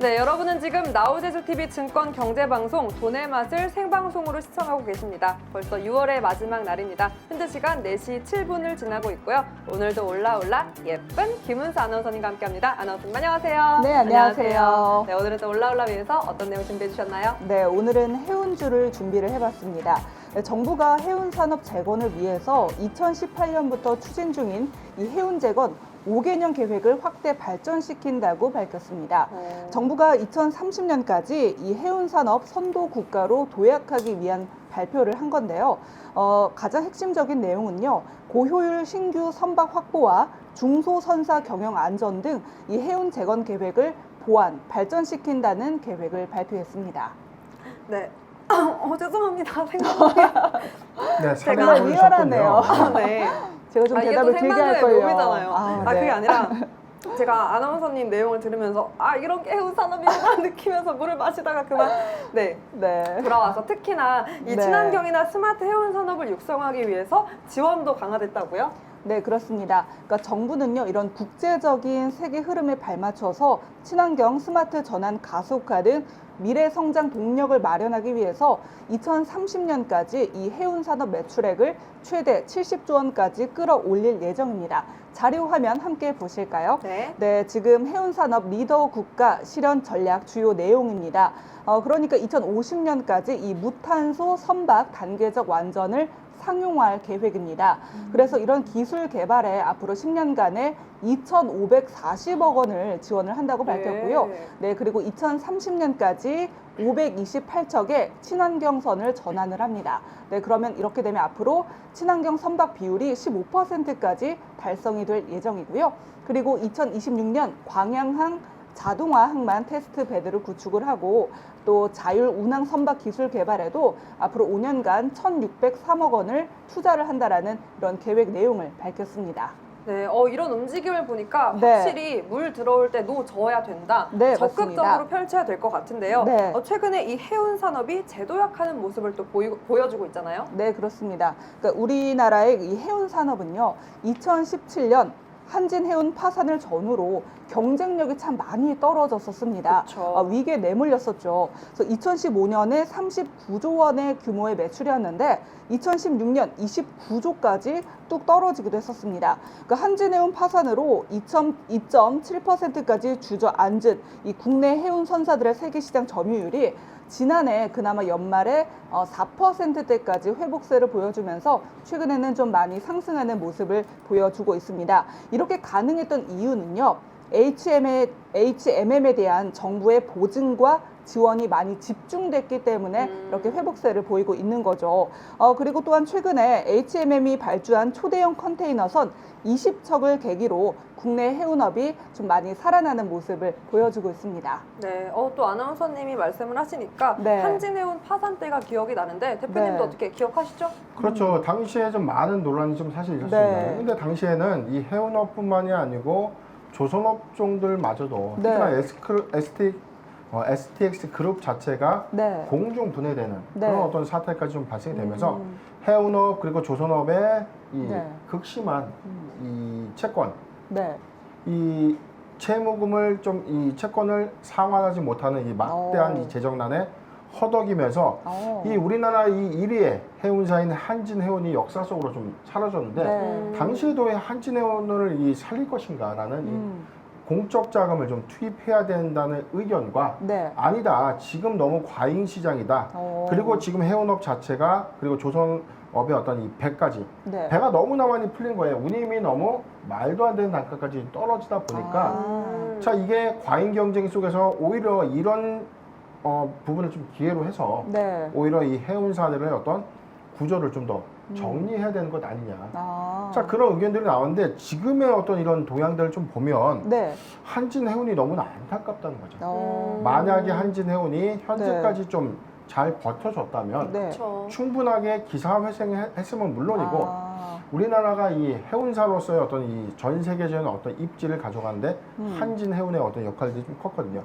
네, 여러분은 지금 나우제주TV 증권경제방송 돈의 맛을 생방송으로 시청하고 계십니다. 벌써 6월의 마지막 날입니다. 현재 시간 4시 7분을 지나고 있고요. 오늘도 올라올라 예쁜 김은수 아나운서님과 함께합니다. 아나운서님 안녕하세요. 네, 안녕하세요. 네, 오늘은 또 올라올라 위해서 어떤 내용 준비해 주셨나요? 네, 오늘은 해운주를 준비를 해봤습니다. 네, 정부가 해운산업 재건을 위해서 2018년부터 추진 중인 이 해운재건 5개년 계획을 확대 발전시킨다고 밝혔습니다. 정부가 2030년까지 이 해운산업 선도 국가로 도약하기 위한 발표를 한 건데요. 가장 핵심적인 내용은요, 고효율 신규 선박 확보와 중소선사 경영 안전 등 이 해운 재건 계획을 보완, 발전시킨다는 계획을 발표했습니다. 네. 죄송합니다. 생각보다. 네, 정말 리얼하네요. 네. 제가 좀 대답을 길게 할 생방송의 거예요. 묘미잖아요. 네. 그게 아니라 제가 아나운서님 내용을 들으면서 이런 게 해운산업이구나 느끼면서 물을 마시다가 그만 네. 돌아와서 특히나 이 네. 친환경이나 스마트 해운산업을 육성하기 위해서 지원도 강화됐다고요? 네, 그렇습니다. 그러니까 정부는요, 이런 국제적인 세계 흐름에 발맞춰서 친환경 스마트 전환 가속화 등 미래 성장 동력을 마련하기 위해서 2030년까지 이 해운 산업 매출액을 최대 70조 원까지 끌어올릴 예정입니다. 자료 화면 함께 보실까요? 네. 지금 해운 산업 리더 국가 실현 전략 주요 내용입니다. 그러니까 2050년까지 이 무탄소 선박 단계적 완전을 상용화할 계획입니다. 그래서 이런 기술 개발에 앞으로 10년간에 2,540억 원을 지원을 한다고 밝혔고요. 네, 그리고 2030년까지 528척의 친환경선을 전환을 합니다. 네, 그러면 이렇게 되면 앞으로 친환경 선박 비율이 15%까지 달성이 될 예정이고요. 그리고 2026년 광양항 자동화 항만 테스트 베드를 구축을 하고 또 자율 운항 선박 기술 개발에도 앞으로 5년간 1,603억 원을 투자를 한다라는 이런 계획 내용을 밝혔습니다. 네, 이런 움직임을 보니까 네. 확실히 물 들어올 때 노져야 된다. 네, 적극적으로 맞습니다. 펼쳐야 될 것 같은데요. 네. 최근에 이 해운 산업이 재도약하는 모습을 또 보여주고 있잖아요. 네, 그렇습니다. 그러니까 우리나라의 이 해운 산업은요, 2017년 한진해운 파산을 전후로 경쟁력이 참 많이 떨어졌었습니다. 그렇죠. 위기에 내몰렸었죠. 그래서 2015년에 39조 원의 규모의 매출이었는데 2016년 29조까지 뚝 떨어지기도 했었습니다. 그 한진해운 파산으로 2.7%까지 주저앉은 이 국내 해운 선사들의 세계시장 점유율이 지난해 그나마 연말에 4%대까지 회복세를 보여주면서 최근에는 좀 많이 상승하는 모습을 보여주고 있습니다. 이렇게 가능했던 이유는요, HMM에 대한 정부의 보증과 지원이 많이 집중됐기 때문에 이렇게 회복세를 보이고 있는 거죠. 그리고 또한 최근에 HMM이 발주한 초대형 컨테이너선 20척을 계기로 국내 해운업이 좀 많이 살아나는 모습을 보여주고 있습니다. 네, 또 아나운서님이 말씀을 하시니까 네. 한진해운 파산 때가 기억이 나는데 대표님도 네. 어떻게 기억하시죠? 그렇죠. 당시에 좀 많은 논란이 좀 사실 있었습니다. 네. 근데 당시에는 이 해운업뿐만이 아니고 조선업종들마저도 특히나 STX 그룹 자체가 네. 공중 분해되는 네. 그런 어떤 사태까지 좀 발생이 되면서 해운업 그리고 조선업의 이 네. 극심한 이 채권, 네. 이 채무금을 좀 이 채권을 상환하지 못하는 이 막대한 이 재정난에 허덕이면서 이 우리나라 이 1위의 해운사인 한진해운이 역사 속으로 좀 사라졌는데 네. 당시에도 한진해운을 이 살릴 것인가라는 이 공적 자금을 좀 투입해야 된다는 의견과 네. 아니다, 지금 너무 과잉 시장이다. 그리고 지금 해운업 자체가 그리고 조선업의 어떤 이 배까지 네. 배가 너무나 많이 풀린 거예요. 운임이 너무 말도 안 되는 단가까지 떨어지다 보니까 자, 이게 과잉 경쟁 속에서 오히려 이런 부분을 좀 기회로 해서 네. 오히려 이 해운사들의 어떤 구조를 좀 더 정리해야 되는 것 아니냐. 아. 자, 그런 의견들이 나왔는데 지금의 어떤 이런 동향들을 좀 보면 네. 한진해운이 너무나 안타깝다는 거죠. 네. 만약에 한진해운이 현재까지 좀 잘 버텨줬다면 네. 그렇죠. 충분하게 기사 회생했으면 물론이고 우리나라가 이 해운사로서의 어떤 이 전 세계적인 어떤 입지를 가져가는데 한진해운의 어떤 역할이 좀 컸거든요.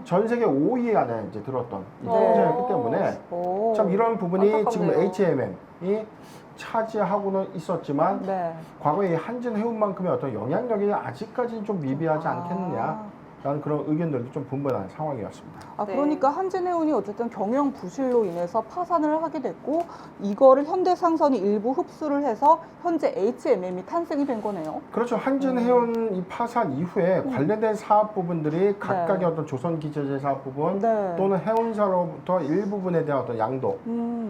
전 세계 5위 안에 이제 들었던 이 해운사였기 때문에 참 이런 부분이 안타깝네요. 지금 HMM이 차지하고는 있었지만 네. 과거에 이 한진해운만큼의 어떤 영향력이 아직까지는 좀 미비하지 않겠느냐. 라는 그런 의견들도 좀 분분한 상황이었습니다. 그러니까 한진해운이 어쨌든 경영 부실로 인해서 파산을 하게 됐고 이거를 현대상선이 일부 흡수를 해서 현재 HMM이 탄생이 된 거네요. 그렇죠. 한진해운 이 파산 이후에 관련된 사업 부분들이 각각의 어떤 조선기재재 사업 부분 또는 해운사로부터 일부분에 대한 어떤 양도,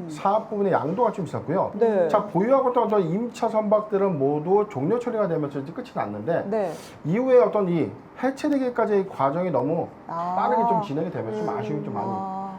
사업 부분의 양도가 좀 있었고요. 자, 보유하고 있던 어떤 임차 선박들은 모두 종료 처리가 되면서 이제 끝이 났는데 이후에 어떤 이 해체되기까지의 과정이 너무 빠르게 좀 진행이 되면서 좀 아쉬움이 좀 많이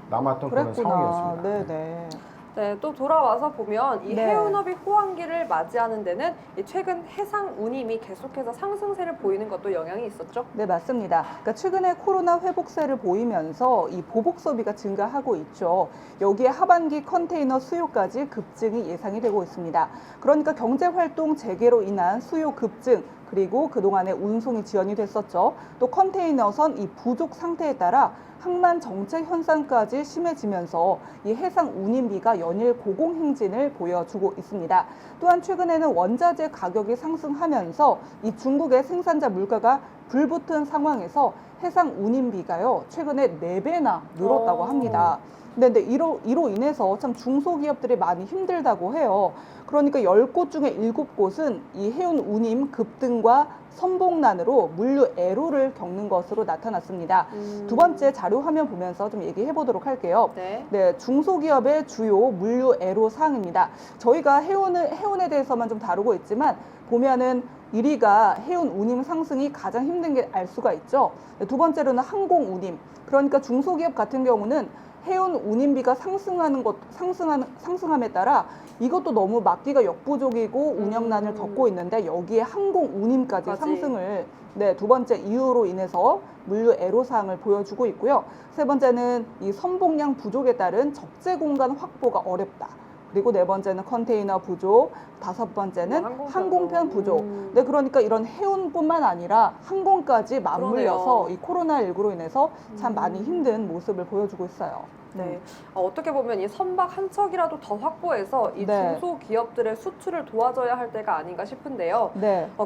남았던 그런 상황이었습니다. 네, 또 돌아와서 보면 이 해운업이 호황기를 맞이하는 데는 이 최근 해상 운임이 계속해서 상승세를 보이는 것도 영향이 있었죠? 네, 맞습니다. 그러니까 최근에 코로나 회복세를 보이면서 이 보복 소비가 증가하고 있죠. 여기에 하반기 컨테이너 수요까지 급증이 예상이 되고 있습니다. 그러니까 경제활동 재개로 인한 수요 급증, 그리고 그동안의 운송이 지연이 됐었죠. 또 컨테이너선 이 부족 상태에 따라 항만 정체 현상까지 심해지면서 이 해상 운임비가 연일 고공행진을 보여주고 있습니다. 또한 최근에는 원자재 가격이 상승하면서 이 중국의 생산자 물가가 불붙은 상황에서 해상 운임비가요 최근에 4배나 늘었다고 합니다. 근데 이로 인해서 참 중소기업들이 많이 힘들다고 해요. 그러니까 10곳 중에 7곳은 이 해운 운임 급등과 선봉난으로 물류 애로를 겪는 것으로 나타났습니다. 두 번째 자료 화면 보면서 좀 얘기해 보도록 할게요. 네, 중소기업의 주요 물류 애로 사항입니다. 저희가 해운에 대해서만 좀 다루고 있지만 보면은 1위가 해운 운임 상승이 가장 힘든 게 알 수가 있죠. 두 번째로는 항공 운임. 그러니까 중소기업 같은 경우는 해운 운임비가 상승함에 따라 이것도 너무 막기가 역부족이고 운영난을 겪고 있는데 여기에 항공 운임까지 상승을 두 번째 이유로 인해서 물류 애로사항을 보여주고 있고요. 세 번째는 이 선봉량 부족에 따른 적재 공간 확보가 어렵다. 그리고 네 번째는 컨테이너 부족, 다섯 번째는 항공편 부족. 네, 그러니까 이런 해운뿐만 아니라 항공까지 맞물려서 이 코로나19로 인해서 참 많이 힘든 모습을 보여주고 있어요. 네. 어떻게 보면 이 선박 한 척이라도 더 확보해서 이 중소기업들의 수출을 도와줘야 할 때가 아닌가 싶은데요.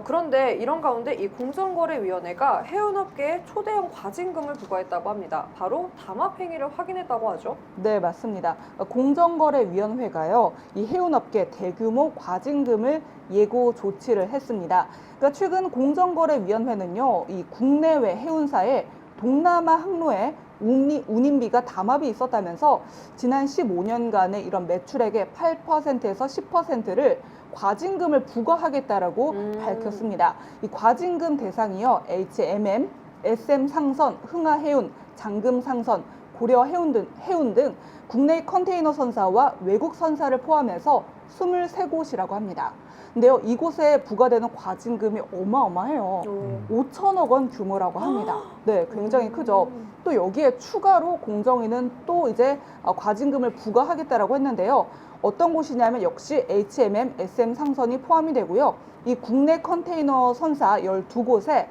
그런데 이런 가운데 이 공정거래위원회가 해운업계에 초대형 과징금을 부과했다고 합니다. 바로 담합행위를 확인했다고 하죠. 네, 맞습니다. 공정거래위원회가요, 이 해운업계 대규모 과징금을 예고 조치를 했습니다. 그러니까 최근 공정거래위원회는요, 이 국내외 해운사의 동남아 항로에 운임비가 담합이 있었다면서 지난 15년간의 이런 매출액의 8%에서 10%를 과징금을 부과하겠다라고 밝혔습니다. 이 과징금 대상이요, HMM, SM상선, 흥하해운, 장금상선, 고려해운 등 국내 컨테이너 선사와 외국 선사를 포함해서 23곳이라고 합니다. 근데요, 이곳에 부과되는 과징금이 어마어마해요. 5천억 원 규모라고 합니다. 네, 굉장히 크죠. 또 여기에 추가로 공정위는 또 이제 과징금을 부과하겠다라고 했는데요. 어떤 곳이냐면 역시 HMM, SM 상선이 포함이 되고요. 이 국내 컨테이너 선사 12곳에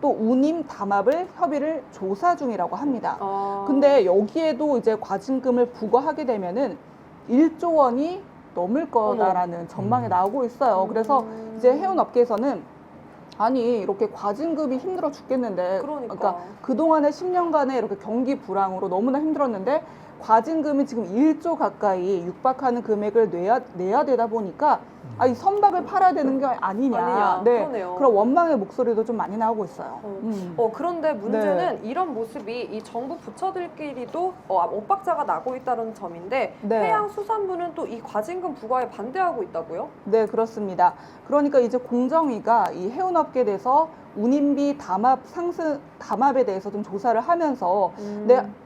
또 운임 담합을 협의를 조사 중이라고 합니다. 근데 여기에도 이제 과징금을 부과하게 되면은 1조 원이 넘을 거다라는 전망이 나오고 있어요. 그래서 이제 해운업계에서는 아니 이렇게 과징금이 힘들어 죽겠는데 그러니까 그동안의 10년간의 이렇게 경기 불황으로 너무나 힘들었는데 과징금이 지금 1조 가까이 육박하는 금액을 내야 되다 보니까 이 선박을 팔아야 되는 게 아니냐. 네. 그러네요. 그런 원망의 목소리도 좀 많이 나오고 있어요. 그런데 문제는 이런 모습이 이 정부 부처들끼리도 엇박자가 나고 있다는 점인데 해양수산부는 또 이 과징금 부과에 반대하고 있다고요? 네, 그렇습니다. 그러니까 이제 공정위가 이 해운업계에 대해서 운임비 담합에 대해서 좀 조사를 하면서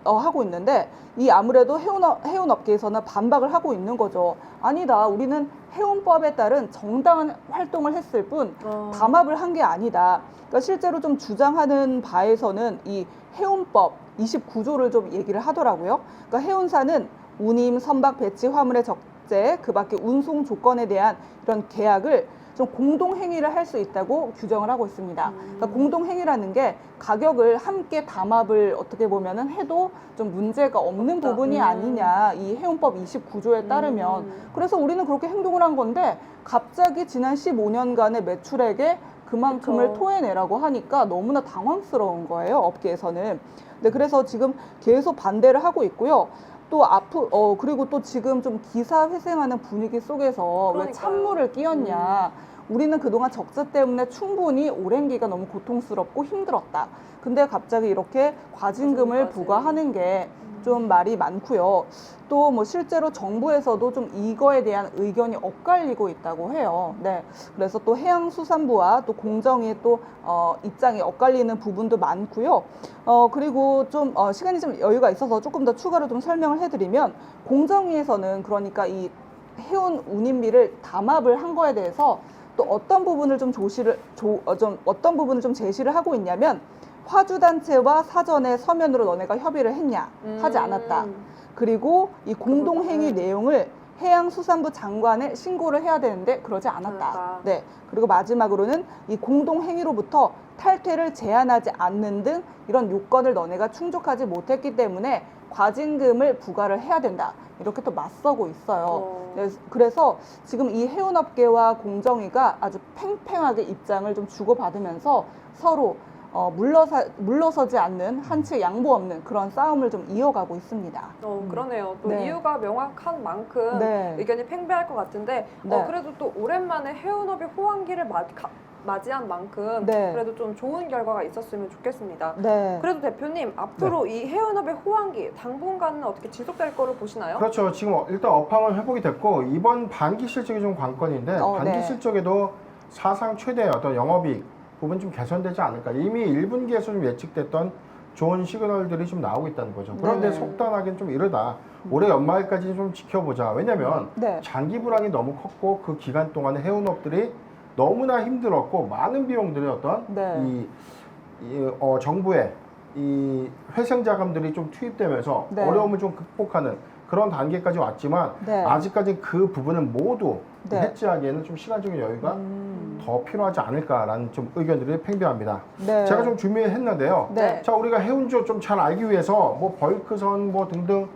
하고 있는데 이 아무래도 해운업계에서는 반박을 하고 있는 거죠. 아니다, 우리는 해운법에 따른 정당한 활동을 했을 뿐 담합을 한 게 아니다. 그러니까 실제로 좀 주장하는 바에서는 이 해운법 29조를 좀 얘기를 하더라고요. 그러니까 해운사는 운임, 선박 배치, 화물의 적재, 그 밖에 운송 조건에 대한 이런 계약을 좀 공동행위를 할 수 있다고 규정을 하고 있습니다. 그러니까 공동행위라는 게 가격을 함께 담합을 어떻게 보면은 해도 좀 문제가 없는 부분이 아니냐, 이 해운법 29조에 따르면. 그래서 우리는 그렇게 행동을 한 건데 갑자기 지난 15년간의 매출액의 그만큼을 그쵸. 토해내라고 하니까 너무나 당황스러운 거예요, 업계에서는. 네, 그래서 지금 계속 반대를 하고 있고요. 그리고 또 지금 좀 기사 회생하는 분위기 속에서 왜 그러니까요. 찬물을 끼얹냐. 우리는 그동안 적자 때문에 충분히 오랜 기간 너무 고통스럽고 힘들었다. 근데 갑자기 이렇게 과징금을 과징금까지. 부과하는 게 좀 말이 많고요. 또 뭐 실제로 정부에서도 좀 이거에 대한 의견이 엇갈리고 있다고 해요. 네. 그래서 또 해양수산부와 또 공정위 또 입장이 엇갈리는 부분도 많고요. 그리고 좀 시간이 좀 여유가 있어서 조금 더 추가로 좀 설명을 해드리면 공정위에서는 그러니까 이 해운 운임비를 담합을 한 거에 대해서 또 어떤 부분을 좀 어떤 부분을 좀 제시를 하고 있냐면 화주단체와 사전에 서면으로 너네가 협의를 했냐 하지 않았다. 그리고 이 공동행위 내용을 해양수산부 장관에 신고를 해야 되는데 그러지 않았다. 네. 그리고 마지막으로는 이 공동행위로부터 탈퇴를 제한하지 않는 등 이런 요건을 너네가 충족하지 못했기 때문에 과징금을 부과를 해야 된다. 이렇게 또 맞서고 있어요. 네, 그래서 지금 이 해운업계와 공정위가 아주 팽팽하게 입장을 좀 주고받으면서 서로 물러서지 않는 한치 양보 없는 그런 싸움을 좀 이어가고 있습니다. 그러네요. 또 네. 이유가 명확한 만큼 네. 의견이 팽배할 것 같은데 네. 그래도 또 오랜만에 해운업이 호황기를 맞이한 만큼 네. 그래도 좀 좋은 결과가 있었으면 좋겠습니다. 네. 그래도 대표님 앞으로 이 해운업의 호황기 당분간은 어떻게 지속될 거로 보시나요? 그렇죠. 지금 일단 업황은 회복이 됐고 이번 반기 실적이 좀 관건인데 반기 네. 실적에도 사상 최대의 어떤 영업이익 부분 좀 개선되지 않을까. 이미 1분기에서 좀 예측됐던 좋은 시그널들이 좀 나오고 있다는 거죠. 그런데 네. 속단하기는 좀 이르다. 올해 연말까지 좀 지켜보자. 왜냐면 네. 장기 불황이 너무 컸고 그 기간 동안에 해운업들이 너무나 힘들었고 많은 비용들이 어떤 네. 정부의 이 회생 자금들이 좀 투입되면서 네. 어려움을 좀 극복하는 그런 단계까지 왔지만 네. 아직까지 그 부분을 모두 네. 해지하기에는 좀 시간적인 여유가 더 필요하지 않을까라는 좀 의견들이 팽배합니다. 네. 제가 좀 준비했는데요. 네. 자, 우리가 해운조 좀 잘 알기 위해서 뭐 벌크선 뭐 등등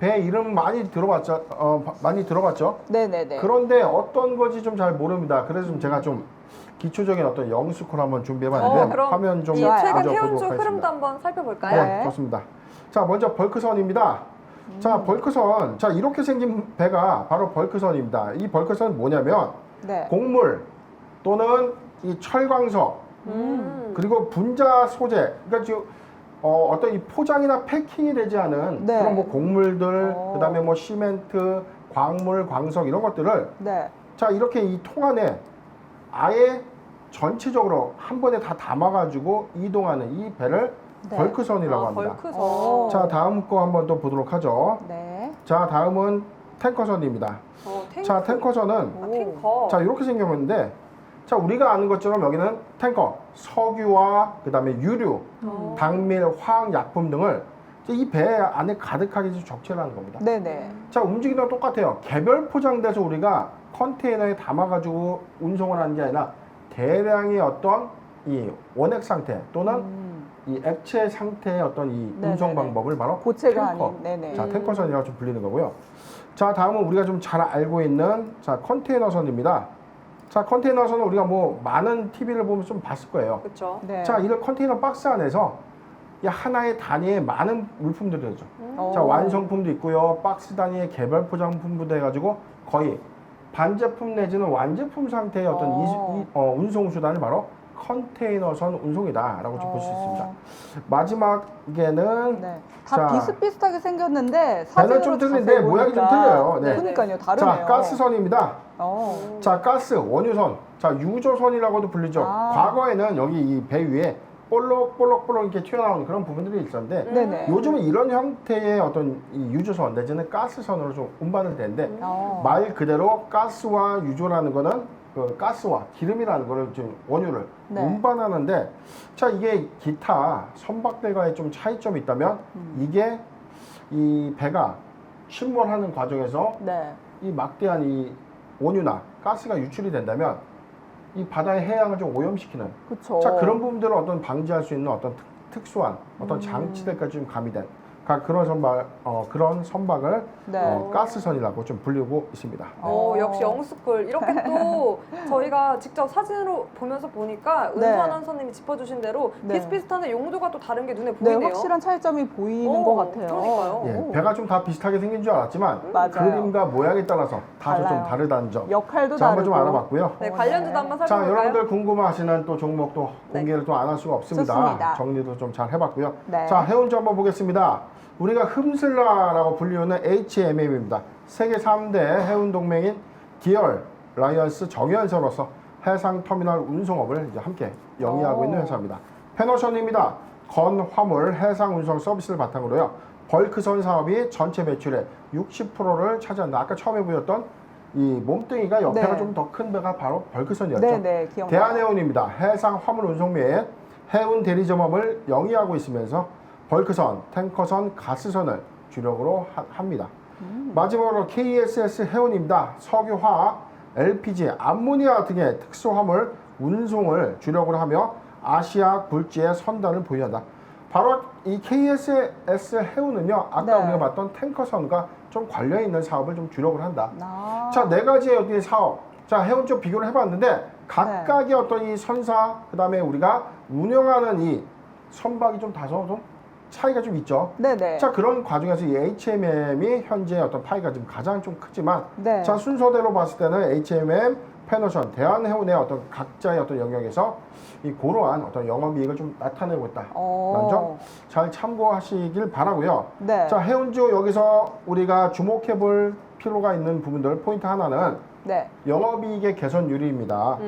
배 이름 많이 들어봤죠. 네네네. 그런데 어떤 건지 좀 잘 모릅니다. 그래서 좀 제가 좀 기초적인 어떤 영수콜 한번 준비해봤는데 그럼 화면 좀 이 좋아요. 최근 가져보도록 해운조 하겠습니다. 흐름도 한번 살펴볼까요? 네, 좋습니다. 자, 먼저 벌크선입니다. 음. 자, 벌크선. 자, 이렇게 생긴 배가 바로 벌크선입니다. 이 벌크선은 뭐냐면 네. 곡물 또는 이 철광석 그리고 분자 소재. 그러니까 지금 어떤 이 포장이나 패킹이 되지 않은 네. 그런 뭐 곡물들, 오. 그다음에 뭐 시멘트, 광물, 광석 이런 것들을 네. 자, 이렇게 이 통 안에 아예 전체적으로 한 번에 다 담아가지고 이동하는 이 배를 네. 벌크선이라고 합니다. 벌크선. 오. 자, 다음 거 한번 더 보도록 하죠. 네. 자, 다음은 탱커선입니다. 탱크. 자, 탱커선은 아, 탱커. 자, 이렇게 생겼는데 자, 우리가 아는 것처럼 여기는 탱커, 석유와 그다음에 유류, 당밀, 화학 약품 등을 이 배 안에 가득하게 적재라는 겁니다. 네네. 자, 움직이는 건 똑같아요. 개별 포장돼서 우리가 컨테이너에 담아가지고 운송을 하는 게 아니라 대량의 어떤 이 원액 상태 또는 이 액체 상태의 어떤 이 네네네. 운송 방법을 바로 고체가 탱커. 아닌. 네네. 자, 탱커선이라고 좀 불리는 거고요. 자, 다음은 우리가 좀 잘 알고 있는 자, 컨테이너선입니다. 자, 컨테이너선은 우리가 뭐 많은 TV를 보면 좀 봤을 거예요. 그렇죠. 네. 자, 이런 컨테이너 박스 안에서 이 하나의 단위의 많은 물품들이 들죠. 자, 완성품도 있고요. 박스 단위의 개별 포장품부터 해가지고 거의 반제품 내지는 완제품 상태의 어떤 운송 수단을 바로 컨테이너선 운송이다라고 좀 볼 수 있습니다. 마지막에는 네. 다 자, 비슷비슷하게 생겼는데 배는 사진으로 좀 틀린데 자세히 모양이 좀 보니까 틀려요. 네. 그러니까요. 다르네요. 자, 가스선입니다. 어. 자, 가스, 원유선, 자, 유조선이라고도 불리죠. 아. 과거에는 여기 이 배 위에 볼록볼록 이렇게 튀어나오는 그런 부분들이 있었는데 네네. 요즘은 이런 형태의 어떤 이 유조선 내지는 가스선으로 좀 운반을 되는데 말 그대로 가스와 유조라는 거는 그 가스와 기름이라는 거를 좀 원유를 네. 운반하는데 자, 이게 기타 선박들과의 좀 차이점이 있다면 이게 이 배가 침몰하는 과정에서 네. 이 막대한 이 원유나 가스가 유출이 된다면 이 바다의 해양을 좀 오염시키는 그렇죠. 자, 그런 부분들을 어떤 방지할 수 있는 어떤 특수한 어떤 장치들까지 좀 가미된 그런 선박을 네. 가스선이라고 좀 불리고 있습니다. 역시 영스쿨. 이렇게 또 저희가 직접 사진으로 보면서 보니까 네. 은수 아나운서님이 짚어주신 대로 네. 비슷비슷한데 용도가 또 다른 게 눈에 네, 보이네요. 확실한 차이점이 보이는 것 같아요. 그러니까요. 예, 배가 좀 다 비슷하게 생긴 줄 알았지만 맞아요. 그림과 모양에 따라서 다소 좀 달라요. 다르다는 점. 역할도 자, 한번 좀 다르고. 알아봤고요. 네, 관련주도 한번 자, 살펴볼까요? 여러분들 궁금하시는 또 종목도 공개를 또 안 할 수가 없습니다. 좋습니다. 정리도 좀 잘 해봤고요. 네. 자, 해운주 한번 보겠습니다. 우리가 흠슬라라고 불리우는 HMM입니다. 세계 3대 해운 동맹인 디얼, 라이언스, 정유현사로서 해상 터미널 운송업을 이제 함께 영위하고 있는 회사입니다. 페너션입니다. 건, 화물, 해상 운송 서비스를 바탕으로요. 벌크선 사업이 전체 매출의 60%를 차지한다. 아까 처음에 보였던 이 몸뚱이가 옆에가 네. 좀 더 큰 배가 바로 벌크선이었죠. 네네, 기억나요. 대한해운입니다. 해상 화물 운송 및 해운 대리점업을 영위하고 있으면서 벌크선, 탱커선, 가스선을 주력으로 합니다. 마지막으로 KSS 해운입니다. 석유화학, LPG, 암모니아 등의 특수화물 운송을 주력으로 하며 아시아 굴지의 선단을 보유한다. 바로 이 KSS 해운은요, 아까 네. 우리가 봤던 탱커선과 좀 관련 있는 사업을 좀 주력을 한다. 아. 자, 네 가지의 어떤 사업. 자, 해운 쪽 비교를 해봤는데 각각의 어떤 이 선사, 그다음에 우리가 운영하는 이 선박이 좀 다소 좀 차이가 좀 있죠. 네네. 자, 그런 과정에서 이 HMM이 현재 어떤 파이가 지금 가장 좀 크지만, 네. 자, 순서대로 봤을 때는 HMM, 페너션, 대한해운의 어떤 각자의 어떤 영역에서 이 고러한 어떤 영업이익을 좀 나타내고 있다. 라는 점 잘 참고하시길 바라고요. 네. 자, 해운주 여기서 우리가 주목해 볼 필요가 있는 부분들 포인트 하나는 네. 영업이익의 개선율입니다.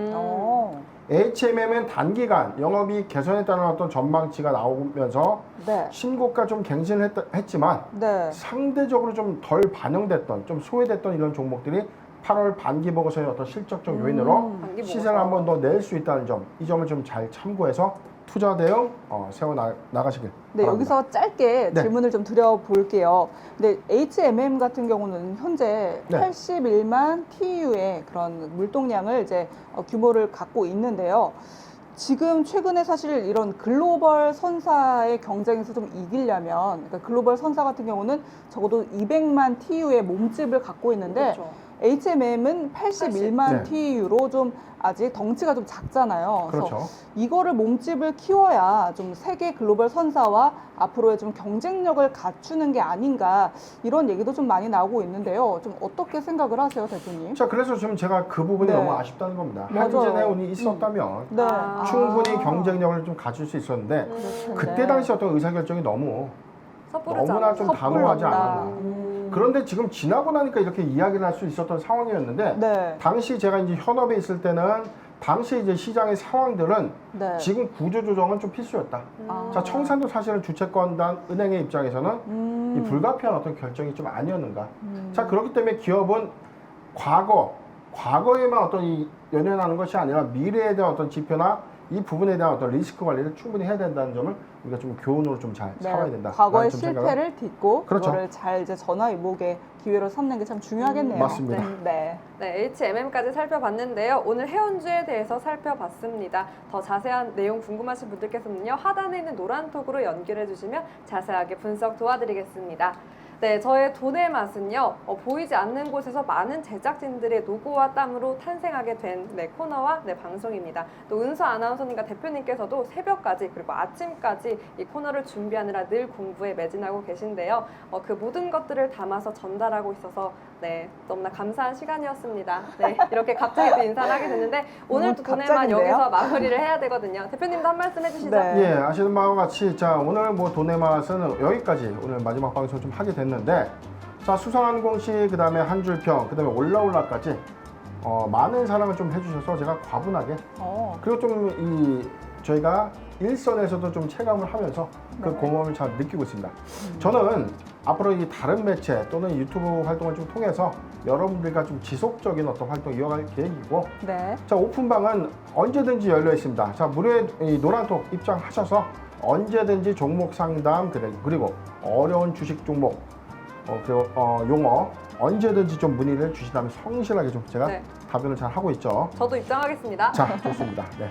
HMM은 단기간 영업이익 개선에 따른 어떤 전망치가 나오면서 네. 신고가 좀 갱신을 했지만 네. 상대적으로 좀 덜 반영됐던, 좀 소외됐던 이런 종목들이 8월 반기 보고서의 어떤 실적적 요인으로 반기 시세를 보고서. 한 번 더 낼 수 있다는 점, 이 점을 좀 잘 참고해서 투자 대응 세워 나가시길 네, 바랍니다. 여기서 짧게 네. 질문을 좀 드려볼게요. 근데 HMM 같은 경우는 현재 네. 81만 TEU의 그런 물동량을 이제 규모를 갖고 있는데요. 지금 최근에 사실 이런 글로벌 선사의 경쟁에서 좀 이기려면, 그러니까 글로벌 선사 같은 경우는 적어도 200만 TEU의 몸집을 갖고 있는데 그렇죠. HMM은 81만 네. TEU로 좀 아직 덩치가 좀 작잖아요. 그래서 그렇죠. 이거를 몸집을 키워야 좀 세계 글로벌 선사와 앞으로의 좀 경쟁력을 갖추는 게 아닌가, 이런 얘기도 좀 많이 나오고 있는데요. 좀 어떻게 생각을 하세요, 대표님? 자, 그래서 지금 제가 그 부분이 네. 너무 아쉽다는 겁니다. 맞아요. 한진해운이 있었다면 네. 아. 충분히 경쟁력을 좀 갖출 수 있었는데 그렇죠. 그때 당시 어떤 의사결정이 섭부르지 너무나 않아서. 좀 단호하지 않았나. 음. 그런데 지금 지나고 나니까 이렇게 이야기를 할 수 있었던 상황이었는데 네. 당시 제가 이제 현업에 있을 때는 당시 이제 시장의 상황들은 네. 지금 구조 조정은 좀 필수였다. 아. 자, 청산도 사실은 주채권단 은행의 입장에서는 이 불가피한 어떤 결정이 좀 아니었는가. 자, 그렇기 때문에 기업은 과거에만 어떤 이 연연하는 것이 아니라 미래에 대한 어떤 지표나 이 부분에 대한 어떤 리스크 관리를 충분히 해야 된다는 점을 우리가 좀 교훈으로 좀 잘 네. 삼아야 된다. 과거의 라는 좀 생각을- 실패를 딛고 그렇죠. 그거를 잘 이제 전화위복의 기회로 삼는 게 참 중요하겠네요. 맞습니다. 네. 네, HMM까지 살펴봤는데요. 오늘 해운주에 대해서 살펴봤습니다. 더 자세한 내용 궁금하신 분들께서는요, 하단에 있는 노란 톡으로 연결해 주시면 자세하게 분석 도와드리겠습니다. 네, 저의 돈의 맛은요, 보이지 않는 곳에서 많은 제작진들의 노고와 땀으로 탄생하게 된 코너와 방송입니다. 또 은수 아나운서님과 대표님께서도 새벽까지 그리고 아침까지 이 코너를 준비하느라 늘 공부에 매진하고 계신데요. 그 모든 것들을 담아서 전달하고 있어서 너무나 감사한 시간이었습니다. 네, 이렇게 갑자기 또 인사를 하게 됐는데 오늘 또 돈의 맛 갑자기인데요? 여기서 마무리를 해야 되거든요. 대표님도 한 말씀 해주시죠. 네. 예, 아시는 바와 같이 자, 오늘 뭐 돈의 맛은 여기까지 오늘 마지막 방송 좀 하게 됐는데, 자, 수상항공시 그다음에 한줄평 그다음에 올라올라까지 많은 사랑을 좀 해주셔서 제가 과분하게 그리고 좀 저희가 일선에서도 좀 체감을 하면서 그 네. 고마움을 잘 느끼고 있습니다. 저는 앞으로 이 다른 매체 또는 유튜브 활동을 좀 통해서 여러분들과 좀 지속적인 어떤 활동 이어갈 계획이고, 네. 자, 오픈방은 언제든지 열려 있습니다. 자, 무료의 이 노란톡 입장하셔서 언제든지 종목 상담 그리고 어려운 주식 종목 그리고 용어 언제든지 좀 문의를 주시다면 성실하게 좀 제가 네. 답변을 잘 하고 있죠. 저도 입장하겠습니다. 자, 좋습니다. 네.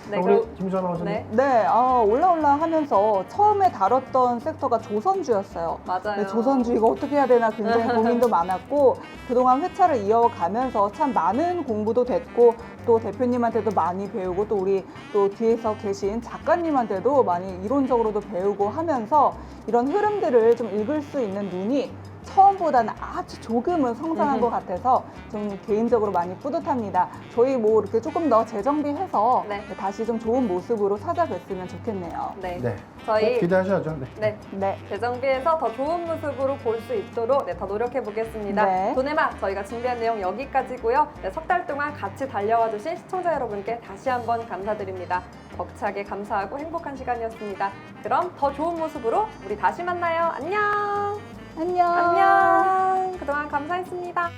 네, 우리 그럼- 김수환 아나운서님. 네, 네, 올라올라 하면서 처음에 다뤘던 섹터가 조선주였어요. 맞아요. 네, 조선주 이거 어떻게 해야 되나 굉장히 고민도 많았고 그동안 회차를 이어가면서 참 많은 공부도 됐고 또 대표님한테도 많이 배우고 또 우리 또 뒤에서 계신 작가님한테도 많이 이론적으로도 배우고 하면서 이런 흐름들을 좀 읽을 수 있는 눈이 처음보다는 아주 조금은 성장한 것 같아서 좀 개인적으로 많이 뿌듯합니다. 저희 뭐 이렇게 조금 더 재정비해서 네. 다시 좀 좋은 모습으로 찾아뵀으면 좋겠네요. 네, 네. 저희 기대하셔야죠. 네. 네, 네. 재정비해서 더 좋은 모습으로 볼 수 있도록 더 노력해 보겠습니다. 네. 돈에마 저희가 준비한 내용 여기까지고요. 석 달 동안 같이 달려와 주신 시청자 여러분께 다시 한번 감사드립니다. 벅차게 감사하고 행복한 시간이었습니다. 그럼 더 좋은 모습으로 우리 다시 만나요. 안녕. 안녕. 안녕. 그동안 감사했습니다.